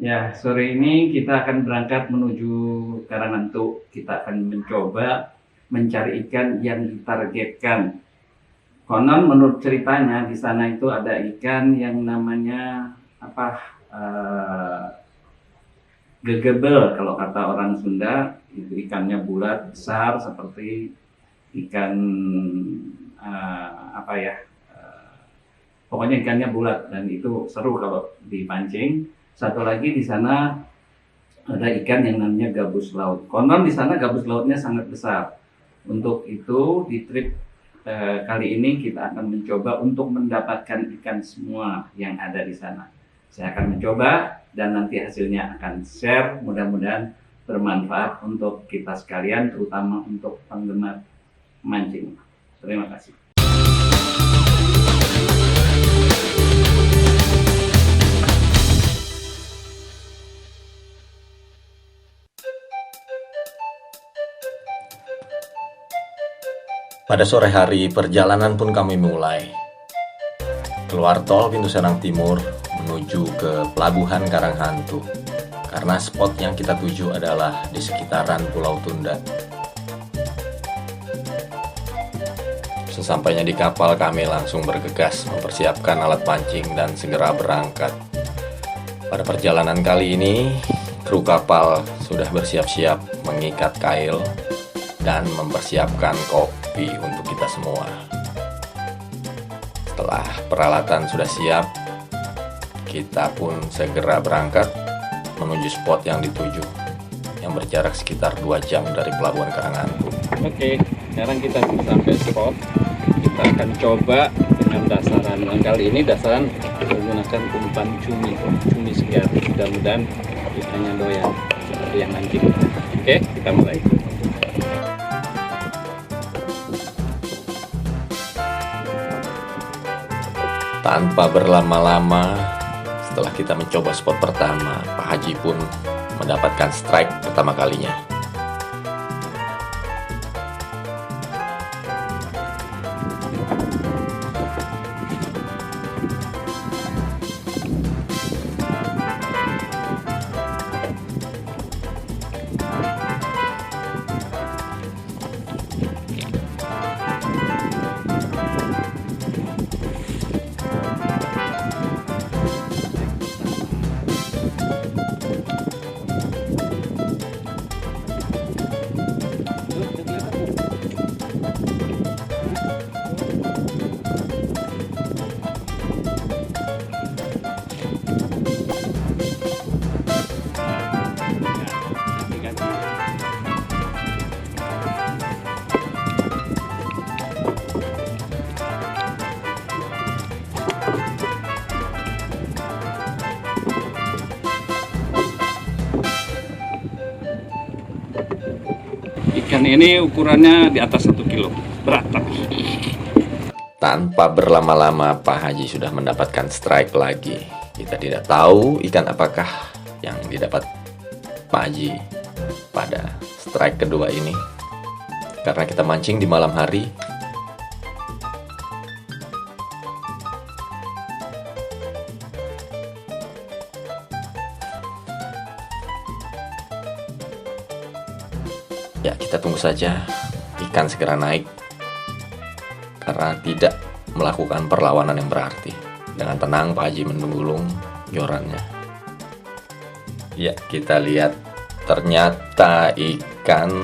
Ya, sore ini kita akan berangkat menuju Karangantuk. Kita akan mencoba mencari ikan yang ditargetkan. Konon menurut ceritanya di sana itu ada ikan yang namanya apa? eh, Gegebel kalau kata orang Sunda. Itu ikannya bulat besar seperti ikan apa ya? Pokoknya ikannya bulat dan itu seru kalau dipancing. Satu lagi di sana ada ikan yang namanya gabus laut. Konon di sana gabus lautnya sangat besar. Untuk itu di trip kali ini kita akan mencoba untuk mendapatkan ikan semua yang ada di sana. Saya akan mencoba dan nanti hasilnya akan share. Mudah-mudahan bermanfaat untuk kita sekalian, terutama untuk penggemar mancing. Terima kasih. Pada sore hari, perjalanan pun kami mulai. Keluar tol pintu Serang Timur menuju ke Pelabuhan Karanghantu. Karena spot yang kita tuju adalah di sekitaran Pulau Tunda. Sesampainya di kapal, kami langsung bergegas mempersiapkan alat pancing dan segera berangkat. Pada perjalanan kali ini, kru kapal sudah bersiap-siap mengikat kail dan mempersiapkan kopi untuk kita semua. Setelah peralatan sudah siap, kita pun segera berangkat menuju spot yang dituju, yang berjarak sekitar 2 jam dari Pelabuhan Karanghantu. Oke, sekarang kita sudah sampai spot. Kita akan coba dengan dasaran. Dan kali ini dasaran menggunakan umpan cumi segar. Mudah-mudahan ikannya doyan seperti yang nanti. Oke, kita mulai. Tanpa berlama-lama, setelah kita mencoba spot pertama, Pak Haji pun mendapatkan strike pertama kalinya. Ikan ini ukurannya di atas 1 kilo. Berat tapi. Tanpa berlama-lama, Pak Haji sudah mendapatkan strike lagi. Kita tidak tahu ikan apakah yang didapat Pak Haji pada strike kedua ini. Karena kita mancing di malam hari, ya kita tunggu saja ikan segera naik. Karena tidak melakukan perlawanan yang berarti. Dengan tenang Pak Haji menggulung jorannya. Ya, kita lihat ternyata ikan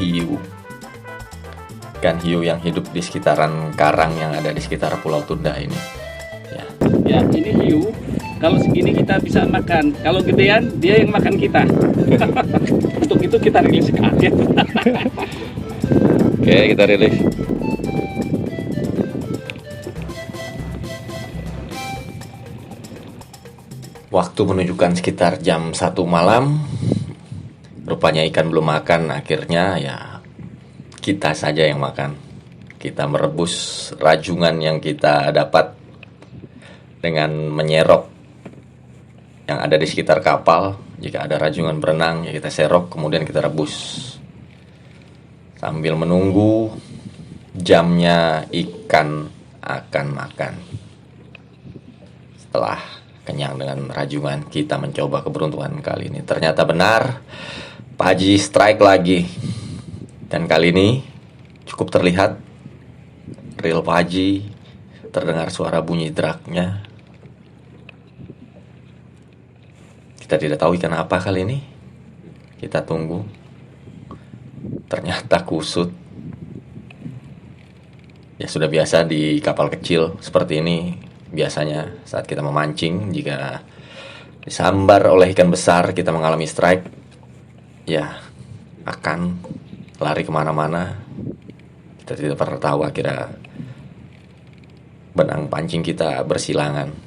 hiu. Ikan hiu yang hidup di sekitaran karang yang ada di sekitar Pulau Tunda ini. Ya, Ya, ini hiu. Kalau segini kita bisa makan. Kalau gedean, dia yang makan kita. Untuk itu kita rilis kaget. oke, kita rilis. Waktu menunjukkan sekitar jam 1 malam. Rupanya ikan belum makan, akhirnya ya kita saja yang makan. Kita merebus rajungan yang kita dapat dengan menyerok yang ada di sekitar kapal. Jika ada rajungan berenang, ya kita serok, kemudian kita rebus. Sambil menunggu jamnya ikan akan makan. Setelah kenyang dengan rajungan. Kita mencoba keberuntungan kali ini. Ternyata benar, Pak Haji strike lagi. Dan kali ini cukup terlihat reel Pak Haji, terdengar suara bunyi draknya. Kita tidak tahu ikan apa kali ini. Kita tunggu. Ternyata kusut. Ya sudah biasa di kapal kecil seperti ini. Biasanya saat kita memancing, jika disambar oleh ikan besar, kita mengalami strike, ya akan lari kemana-mana. Kita tidak pernah tahu, akhirnya benang pancing kita bersilangan.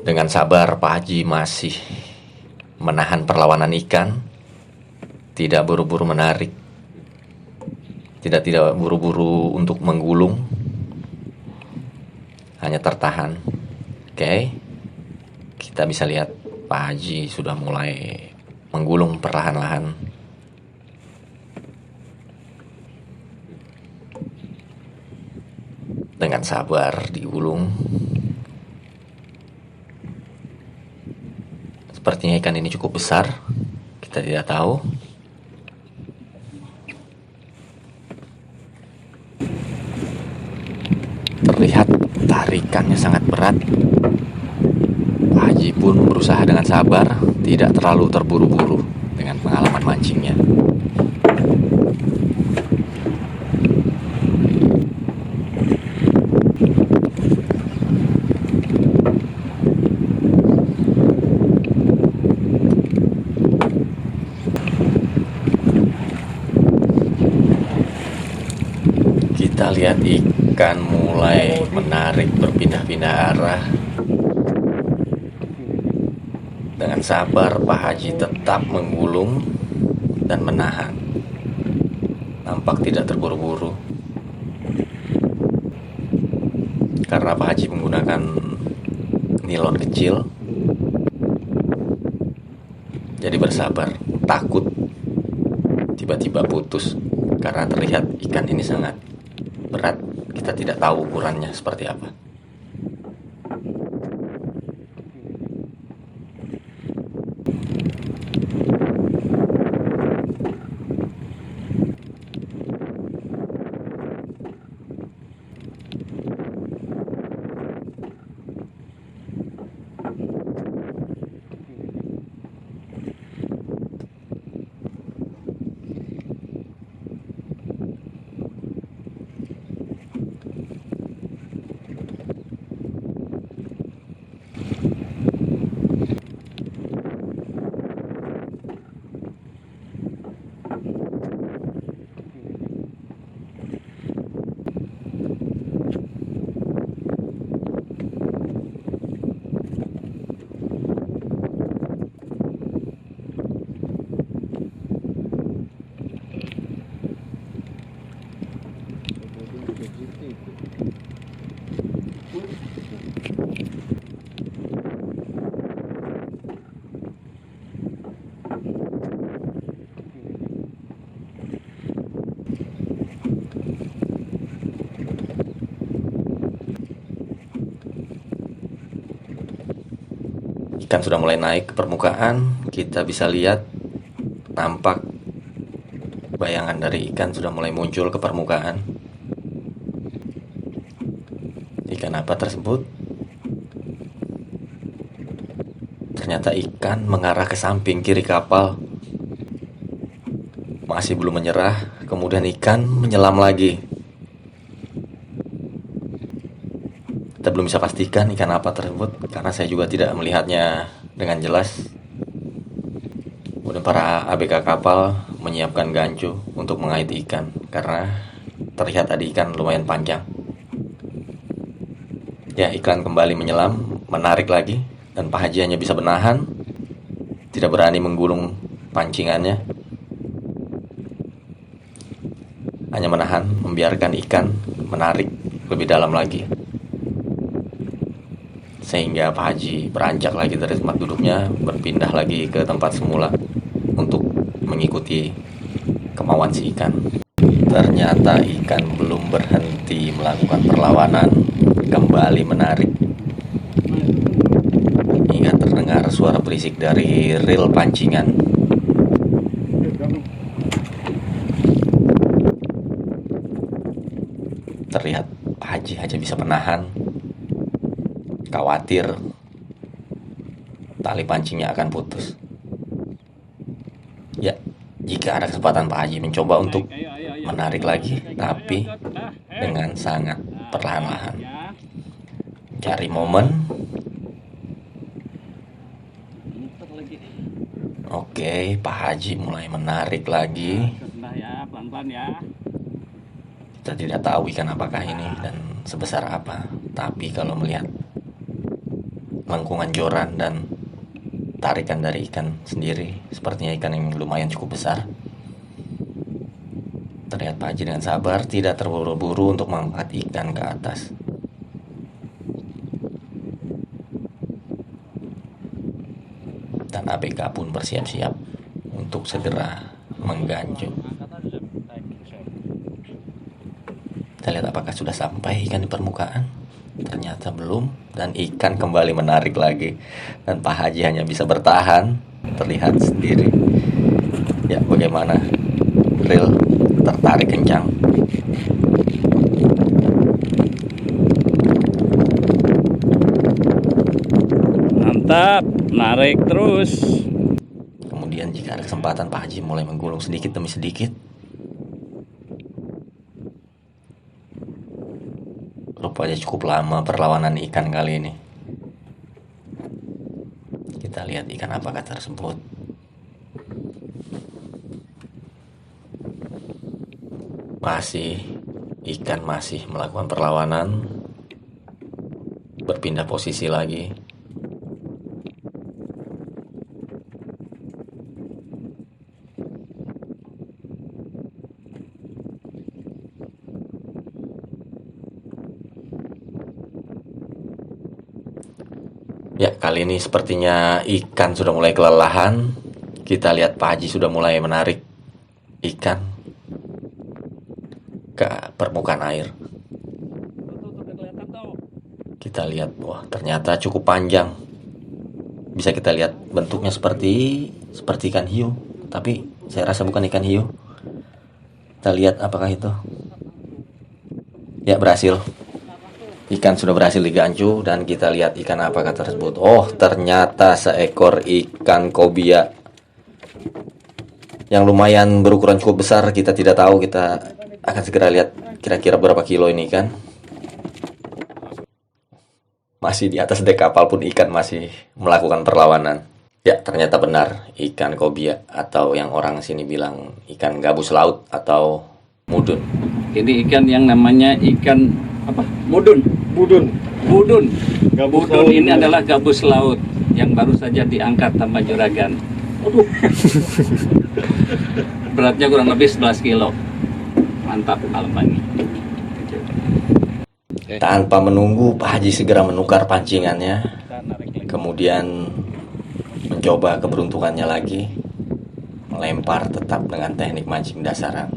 Dengan sabar Pak Haji masih menahan perlawanan ikan, tidak buru-buru menarik, tidak buru-buru untuk menggulung, hanya tertahan. Oke, kita bisa lihat Pak Haji sudah mulai menggulung perlahan-lahan. Dengan sabar digulung. Sepertinya ikan ini cukup besar, kita tidak tahu. Terlihat tarikannya sangat berat. Pak Haji pun berusaha dengan sabar, tidak terlalu terburu-buru dengan pengalaman mancingnya. Kita lihat ikan mulai menarik, berpindah-pindah arah. Dengan sabar Pak Haji tetap menggulung dan menahan. Nampak tidak terburu-buru. Karena Pak Haji menggunakan nilon kecil, jadi bersabar, takut tiba-tiba putus. Karena terlihat ikan ini sangat berat, kita tidak tahu ukurannya seperti apa. Ikan sudah mulai naik ke permukaan. Kita bisa lihat, nampak bayangan dari ikan sudah mulai muncul ke permukaan. Ikan apa tersebut? Ternyata ikan mengarah ke samping kiri kapal. Masih belum menyerah, kemudian ikan menyelam lagi. Kita belum bisa pastikan ikan apa tersebut, karena saya juga tidak melihatnya dengan jelas. Kemudian para ABK kapal menyiapkan gancu untuk mengait ikan, karena terlihat tadi ikan lumayan panjang. Ya, ikan kembali menyelam, menarik lagi, dan Pak Haji hanya bisa menahan, tidak berani menggulung pancingannya. Hanya menahan, membiarkan ikan menarik lebih dalam lagi. sehingga Pak Haji beranjak lagi dari tempat duduknya, berpindah lagi ke tempat semula untuk mengikuti kemauan si ikan. Ternyata ikan belum berhenti melakukan perlawanan, kembali menarik hingga terdengar suara berisik dari reel pancingan. Terlihat Pak Haji hanya bisa menahan, khawatir tali pancingnya akan putus. Ya, jika ada kesempatan Pak Haji mencoba untuk menarik lagi, tapi dengan sangat perlahan-lahan. Cari momen. Oke, Pak Haji mulai menarik lagi. Kita tidak tahu ikan apakah ini dan sebesar apa. Tapi kalau melihat lengkungan joran dan tarikan dari ikan sendiri, sepertinya ikan yang lumayan cukup besar. Terlihat Pak Haji dengan sabar, tidak terburu-buru untuk mengangkat ikan ke atas. Dan ABK pun bersiap-siap untuk segera mengganjul. Kita lihat apakah sudah sampai ikan di permukaan. Ternyata belum, dan ikan kembali menarik lagi. Dan Pak Haji hanya bisa bertahan, terlihat sendiri. Ya, bagaimana reel tertarik kencang. Mantap, narik terus. Kemudian jika ada kesempatan, Pak Haji mulai menggulung sedikit demi sedikit. Rupanya cukup lama perlawanan ikan kali ini. Kita lihat ikan apakah tersebut. Ikan masih melakukan perlawanan, berpindah posisi lagi. Ya, kali ini sepertinya ikan sudah mulai kelelahan. Kita lihat Pak Haji sudah mulai menarik ikan ke permukaan air. Kita lihat, wah ternyata cukup panjang. Bisa kita lihat bentuknya seperti ikan hiu, tapi saya rasa bukan ikan hiu. Kita lihat apakah itu. Ya, berhasil. Ikan sudah berhasil digancu dan kita lihat ikan apakah tersebut. Oh, ternyata seekor ikan kobia yang lumayan berukuran cukup besar. Kita tidak tahu, kita akan segera lihat kira-kira berapa kilo ini ikan. Masih di atas dek kapal pun ikan masih melakukan perlawanan. Ya, ternyata benar ikan kobia, atau yang orang sini bilang ikan gabus laut atau mudun. Ini ikan yang namanya ikan apa? Mudun. Budun. Gabus Budun laut. ini adalah gabus laut yang baru saja diangkat tanpa juragan. Aduh. Beratnya kurang lebih 11 kilo. Mantap malam ini. Tanpa menunggu, Pak Haji segera menukar pancingannya, kemudian mencoba keberuntungannya lagi, melempar tetap dengan teknik mancing dasaran.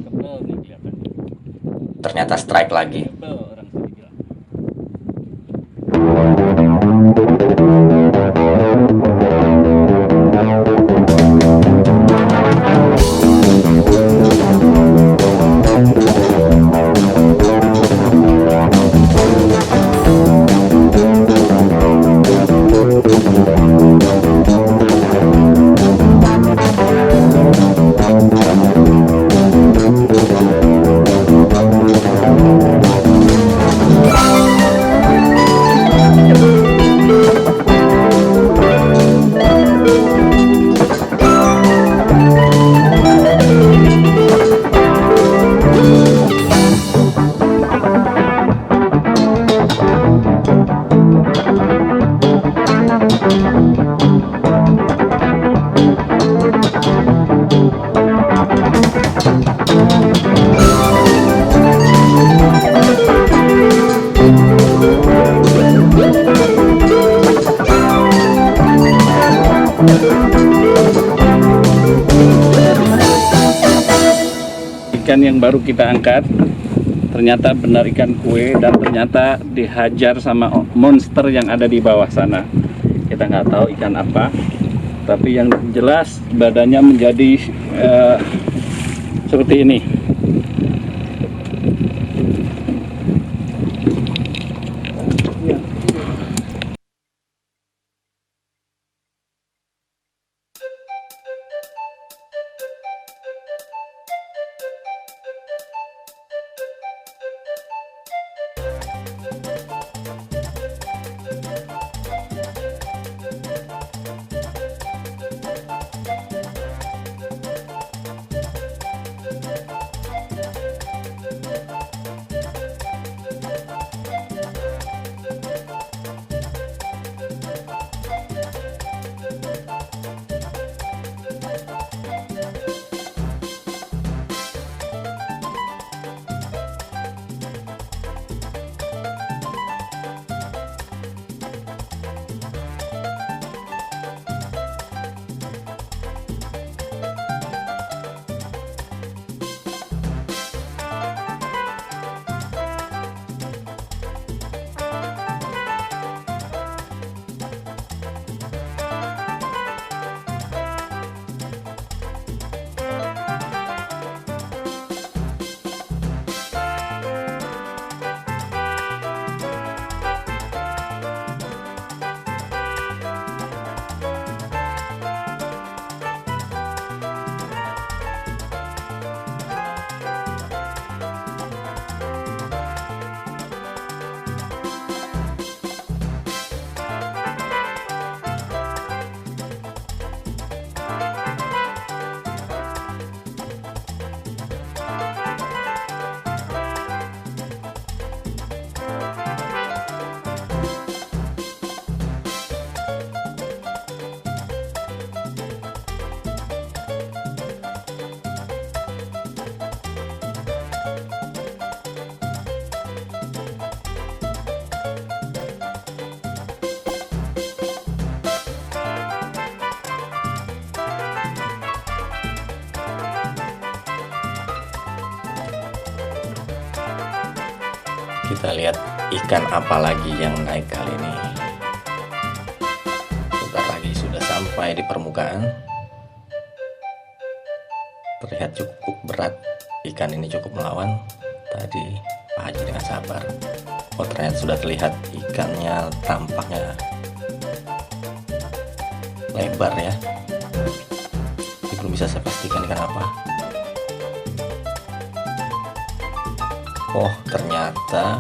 Ternyata strike lagi. ikan yang baru kita angkat. Ternyata benar ikan kue dan ternyata dihajar sama monster yang ada di bawah sana. Kita nggak tahu ikan apa, tapi yang jelas badannya menjadi seperti ini. Kita lihat ikan apa lagi yang naik kali ini. Sebentar lagi sudah sampai di permukaan. Terlihat cukup berat. Ikan ini cukup melawan. Tadi Pak Haji dengan sabar. Oh, ternyata sudah terlihat ikannya, tampaknya lebar ya. Ini belum bisa saya pastikan ikan apa. Oh, ternyata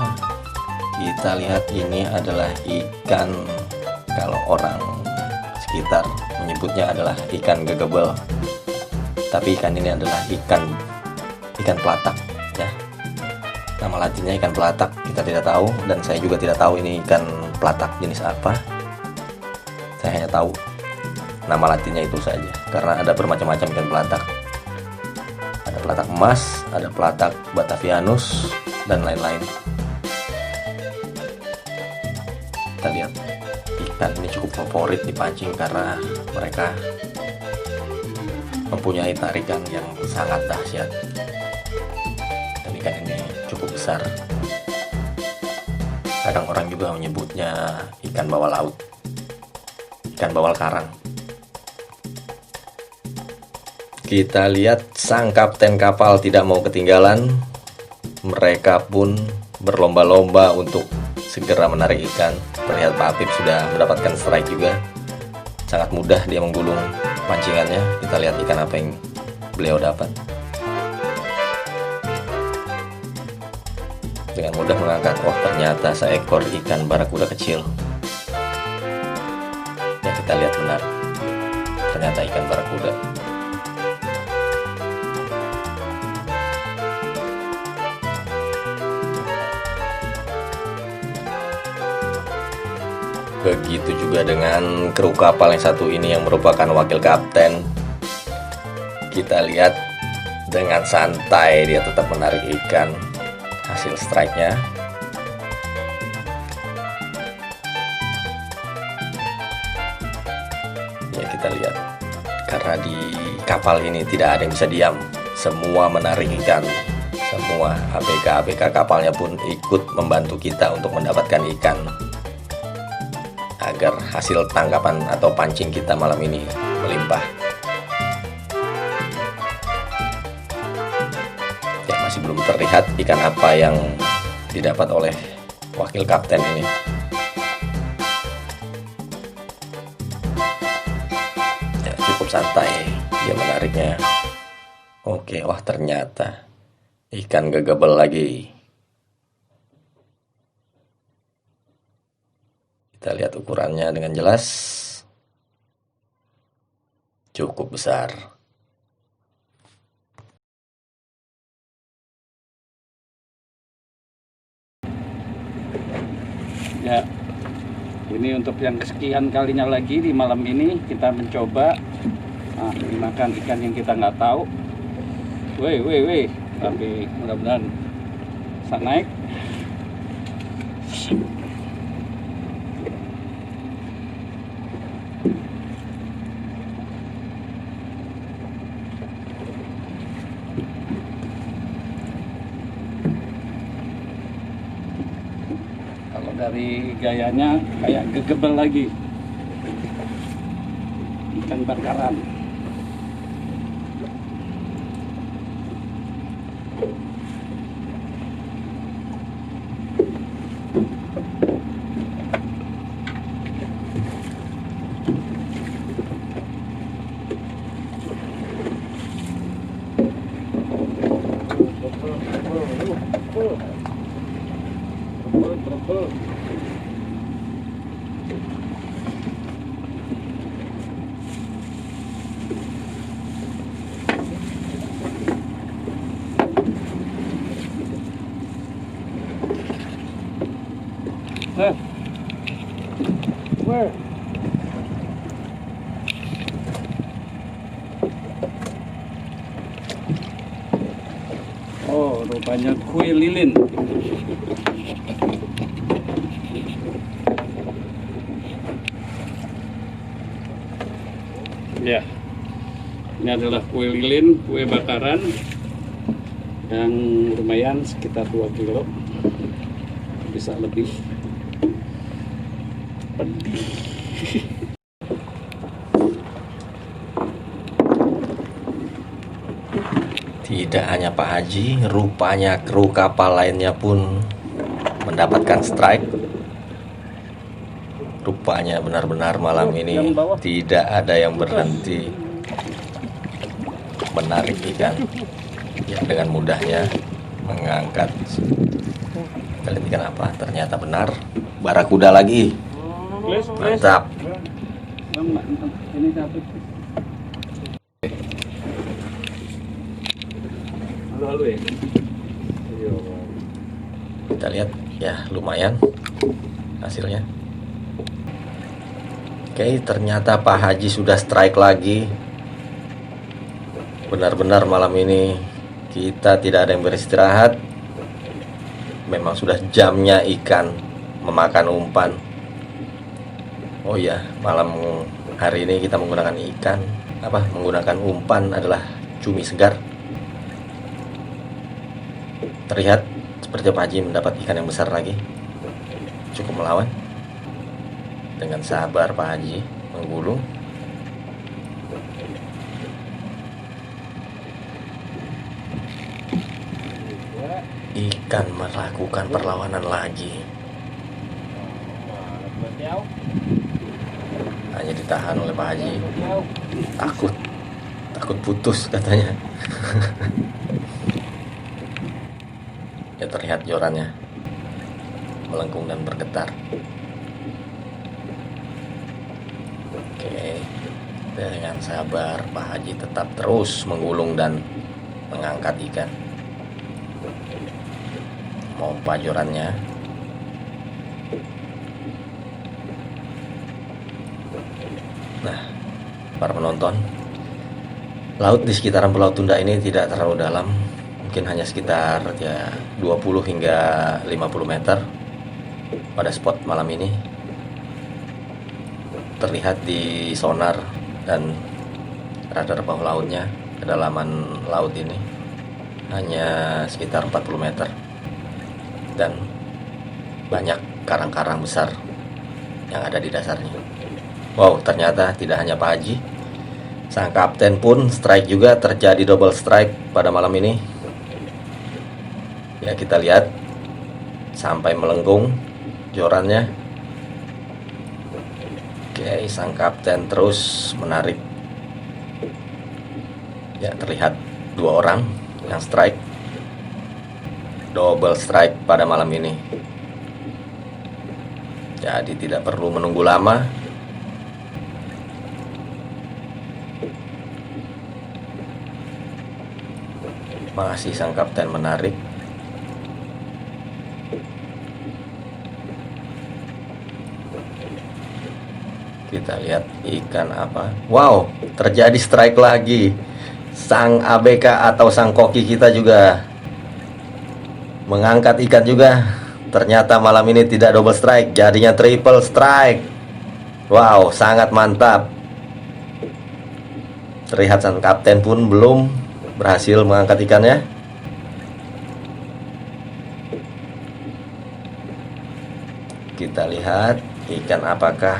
kita lihat ini adalah ikan, kalau orang sekitar menyebutnya adalah ikan gegebel. Tapi ikan ini adalah ikan pelatak ya. Nama latinnya ikan pelatak, kita tidak tahu, dan saya juga tidak tahu ini ikan pelatak jenis apa. Saya hanya tahu nama latinnya itu saja, karena ada bermacam-macam ikan pelatak. Ada pelatak emas, ada pelatak Batavianus, dan lain-lain. Kita lihat ikan ini cukup favorit dipancing karena mereka mempunyai tarikan yang sangat dahsyat. Dan ikan ini cukup besar. Kadang orang juga menyebutnya ikan bawal laut, ikan bawal karang. Kita lihat sang kapten kapal tidak mau ketinggalan. Mereka pun berlomba-lomba untuk segera menarik ikan. Terlihat Pak Apip sudah mendapatkan strike juga. Sangat mudah dia menggulung pancingannya. Kita lihat ikan apa yang beliau dapat. Dengan mudah mengangkat. Oh, ternyata seekor ikan barakuda kecil. Ya, kita lihat benar. Ternyata ikan barakuda. Begitu juga dengan kru kapal yang satu ini yang merupakan wakil kapten. Kita lihat dengan santai dia tetap menarik ikan. Hasil strike-nya. Ya, kita lihat. Karena di kapal ini tidak ada yang bisa diam. semua menarik ikan. Semua ABK kapalnya pun ikut membantu kita untuk mendapatkan ikan, agar hasil tangkapan atau pancing kita malam ini melimpah. Ya, masih belum terlihat ikan apa yang didapat oleh wakil kapten ini. Ya, cukup santai dia menariknya. Oke, wah ternyata ikan gegabel lagi. Kita lihat ukurannya dengan jelas. Cukup besar. Ya, ini untuk yang kesekian kalinya lagi di malam ini kita mencoba makan ikan yang kita nggak tahu. Weh. Tapi mudah-mudahan bisa naik. Kalau dari gayanya kayak gegebel lagi, ikan bakaran. Where? Oh, rupanya kue lilin. Ya, ini adalah kue lilin, kue bakaran yang lumayan sekitar 2 kilo, bisa lebih. Pedih. Tidak hanya Pak Haji, rupanya kru kapal lainnya pun mendapatkan strike. Rupanya benar-benar malam ini tidak ada yang berhenti menarik ikan. Ya, dengan mudahnya mengangkat. Kita lihat ikan apa? Ternyata benar barakuda lagi. Mantap. Ini satu. Halo ya. Kita lihat ya, lumayan hasilnya. Oke, ternyata Pak Haji sudah strike lagi. Benar-benar malam ini kita tidak ada yang beristirahat. Memang sudah jamnya ikan memakan umpan. Oh iya, malam hari ini kita menggunakan menggunakan umpan adalah cumi segar. Terlihat seperti Pak Haji mendapat ikan yang besar lagi. Cukup melawan. Dengan sabar Pak Haji menggulung. Ikan melakukan perlawanan lagi. Hanya ditahan oleh Pak Haji. Takut putus katanya. Ya, terlihat jorannya melengkung dan bergetar. Oke, dengan sabar Pak Haji tetap terus menggulung dan mengangkat ikan. Mompa jorannya. Nah, para penonton, laut di sekitaran Pulau Tunda ini tidak terlalu dalam, mungkin hanya sekitar 20 hingga 50 meter. Pada spot malam ini terlihat di sonar dan radar bawah lautnya kedalaman laut ini hanya sekitar 40 meter dan banyak karang-karang besar yang ada di dasarnya. Wow, ternyata tidak hanya Pak Haji, sang kapten pun strike juga, terjadi double strike pada malam ini. Ya, kita lihat sampai melengkung jorannya. Oke, sang kapten terus menarik. Ya, terlihat 2 orang yang strike, double strike pada malam ini. Jadi tidak perlu menunggu lama. Masih sang kapten menarik. Kita lihat ikan apa. Wow, terjadi strike lagi. Sang ABK atau sang koki kita juga mengangkat ikan juga. Ternyata malam ini tidak double strike, jadinya triple strike. Wow, sangat mantap. Terlihat sang kapten pun belum berhasil mengangkat ikannya. Kita lihat ikan apakah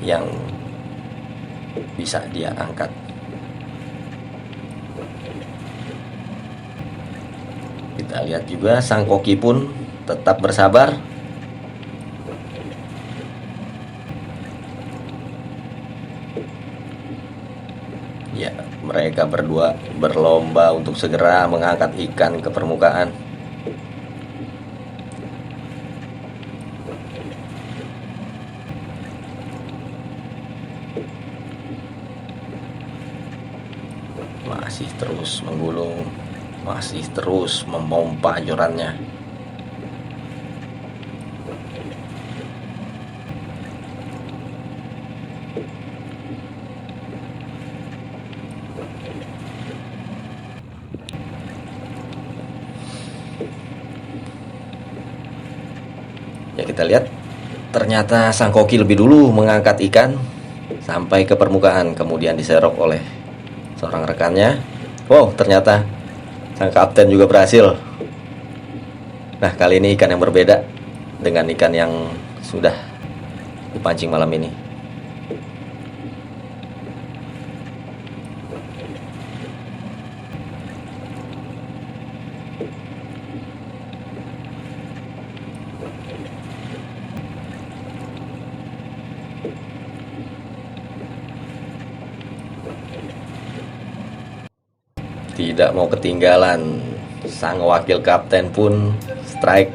yang bisa dia angkat. Kita lihat juga sang koki pun tetap bersabar. Ya, mereka berdua berlomba untuk segera mengangkat ikan ke permukaan. Masih terus menggulung, masih terus memompa jorannya. Ya, kita lihat ternyata sang koki lebih dulu mengangkat ikan sampai ke permukaan, kemudian diserok oleh seorang rekannya. Wow, ternyata sang kapten juga berhasil. Nah, kali ini ikan yang berbeda dengan ikan yang sudah dipancing malam ini. Tidak mau ketinggalan, sang wakil kapten pun strike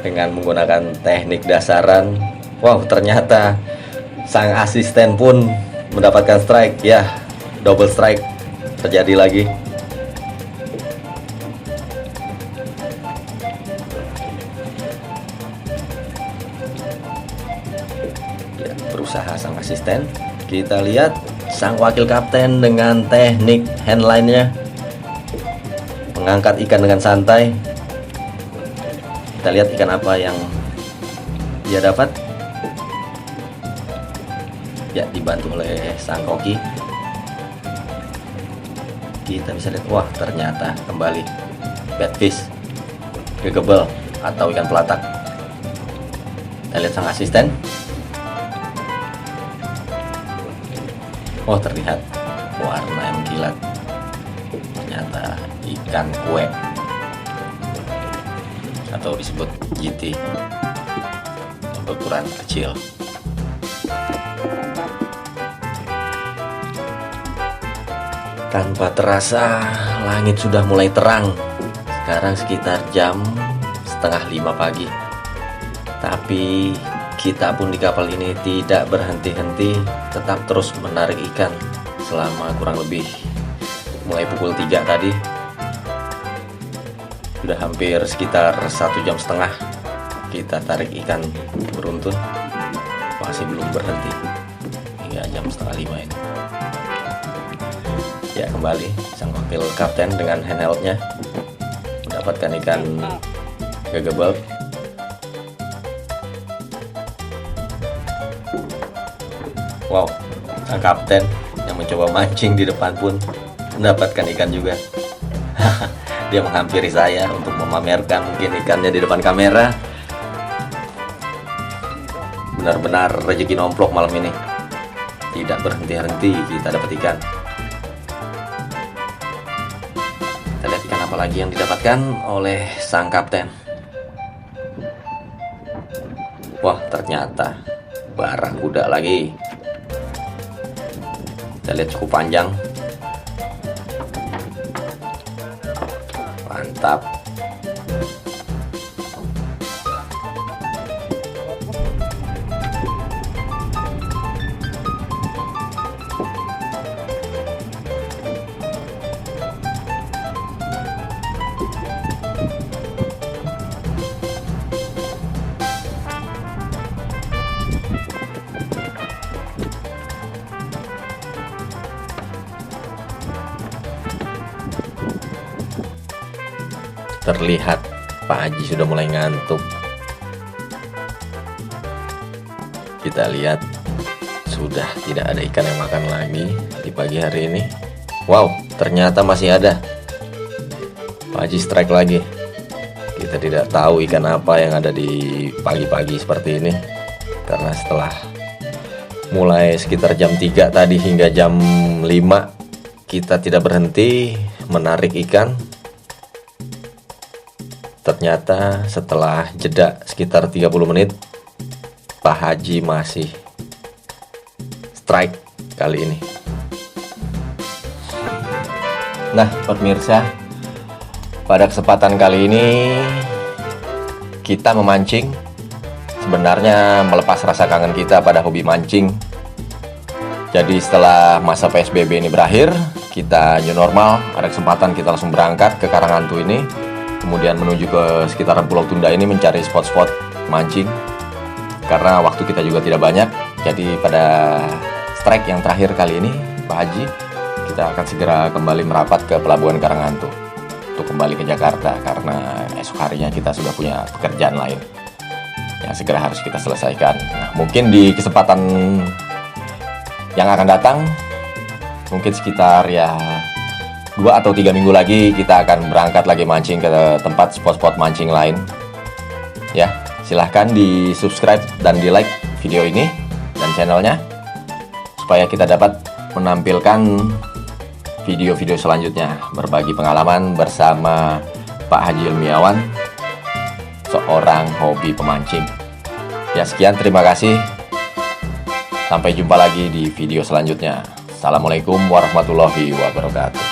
dengan menggunakan teknik dasaran. Wow, ternyata sang asisten pun mendapatkan strike. Ya, double strike terjadi lagi. Ya, berusaha sang asisten. Kita lihat sang wakil kapten dengan teknik handline-nya mengangkat ikan dengan santai. Kita lihat ikan apa yang dia dapat. Ya, dibantu oleh sang koki. Kita bisa lihat, wah, ternyata kembali batfish, gegebel atau ikan pelatak. Kita lihat sang asisten. Oh, terlihat warna yang kilat. Ternyata ikan kue atau disebut GT, berukuran kecil. Tanpa terasa langit sudah mulai terang. Sekarang sekitar jam 4:30 pagi. Tapi kita pun di kapal ini tidak berhenti-henti, tetap terus menarik ikan selama kurang lebih mulai pukul 3 tadi. Sudah hampir sekitar 1,5 jam kita tarik ikan beruntun, masih belum berhenti hingga jam 4:30 ini. Ya, kembali sang wakil kapten dengan handheld-nya mendapatkan ikan gegebel. Wow, sang kapten yang mencoba mancing di depan pun mendapatkan ikan juga. Dia menghampiri saya untuk memamerkan mungkin ikannya di depan kamera. Benar-benar rezeki nomplok malam ini. Tidak berhenti-henti kita dapat ikan. Kita lihat ikan apa lagi yang didapatkan oleh sang kapten. Wah, ternyata barang kuda lagi. Kita lihat cukup panjang. Mantap. Terlihat Pak Haji sudah mulai ngantuk. Kita lihat sudah tidak ada ikan yang makan lagi di pagi hari ini. Wow, ternyata masih ada. Pak Haji strike lagi. Kita tidak tahu ikan apa yang ada di pagi-pagi seperti ini. Karena setelah mulai sekitar jam 3 tadi hingga jam 5 kita tidak berhenti menarik ikan. Ternyata setelah jeda sekitar 30 menit Pak Haji masih strike kali ini. Nah pemirsa, pada kesempatan kali ini kita memancing. Sebenarnya melepas rasa kangen kita pada hobi mancing. Jadi setelah masa PSBB ini berakhir, kita new normal, ada kesempatan kita langsung berangkat ke Karanghantu ini. Kemudian menuju ke sekitaran Pulau Tunda ini mencari spot-spot mancing. Karena waktu kita juga tidak banyak. Jadi pada strike yang terakhir kali ini, Pak Haji, kita akan segera kembali merapat ke Pelabuhan Karanghantu untuk kembali ke Jakarta. Karena esok harinya kita sudah punya pekerjaan lain yang segera harus kita selesaikan. Nah, mungkin di kesempatan yang akan datang, mungkin sekitar 2 atau 3 minggu lagi kita akan berangkat lagi mancing ke tempat spot-spot mancing lain. Ya, silahkan di subscribe dan di like video ini dan channelnya supaya kita dapat menampilkan video-video selanjutnya berbagi pengalaman bersama Pak Haji Ilmiawan, seorang hobi pemancing. Ya, sekian, terima kasih. Sampai jumpa lagi di video selanjutnya. Assalamualaikum warahmatullahi wabarakatuh.